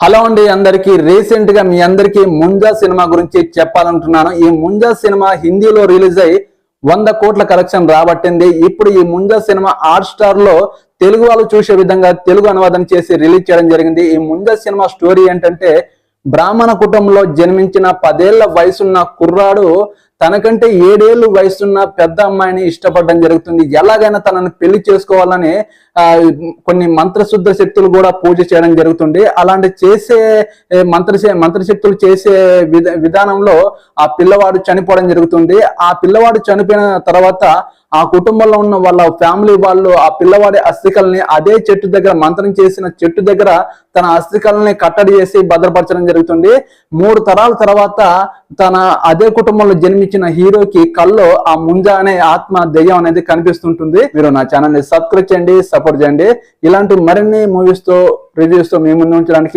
Hello అండి, అందరికి recent గా మీ అందరికి ముంజా సినిమా గురించి చెప్పాలంటున్నాను. ఈ ముంజా సినిమా హిందీలో రిలీజ్ అయ్యి 100 కోట్ల కలెక్షన్ రాబట్టింది. ఇప్పుడు ఈ ముంజా సినిమా హాట్ స్టార్ లో తెలుగు వాళ్ళు చూసే విధంగా తెలుగు అనువాదం చేసి రిలీజ్ చేయడం జరిగింది. ఈ ముంజా సినిమా స్టోరీ ఏంటంటే, బ్రాహ్మణ కుటుంబంలో జన్మించిన 10 ఏళ్ల వయసున్న కుర్రాడు తనకంటే 7 ఏళ్ళు వయసున్న పెద్ద అమ్మాయిని ఇష్టపడడం జరుగుతుంది. ఎలాగైనా తనని పెళ్లి చేసుకోవాలని కొన్ని మంత్రశుద్ధ శక్తులు కూడా పూజ చేయడం జరుగుతుంది. అలాంటి చేసే మంత్రశక్తులు చేసే విధానంలో ఆ పిల్లవాడు చనిపోవడం జరుగుతుంది. ఆ పిల్లవాడు చనిపోయిన తర్వాత ఆ కుటుంబంలో ఉన్న వాళ్ళ ఫ్యామిలీ వాళ్ళు ఆ పిల్లవాడి అస్థికల్ని అదే చెట్టు దగ్గర, మంత్రం చేసిన చెట్టు దగ్గర తన అస్థికల్ని కట్టడి చేసి భద్రపరచడం జరుగుతుంది. 3 తరాల తర్వాత తన అదే కుటుంబంలో జన్మించిన హీరోకి కల్లో ఆ ముంజా అనే ఆత్మ దెయ్యం అనేది కనిపిస్తుంటుంది. మీరు నా ఛానల్ ని సబ్స్క్రైబ్ చేయండి, సపోర్ట్ చేయండి. ఇలాంటి మరిన్ని మూవీస్ తో రివ్యూస్ తో మీ ముందు ఉంచడానికి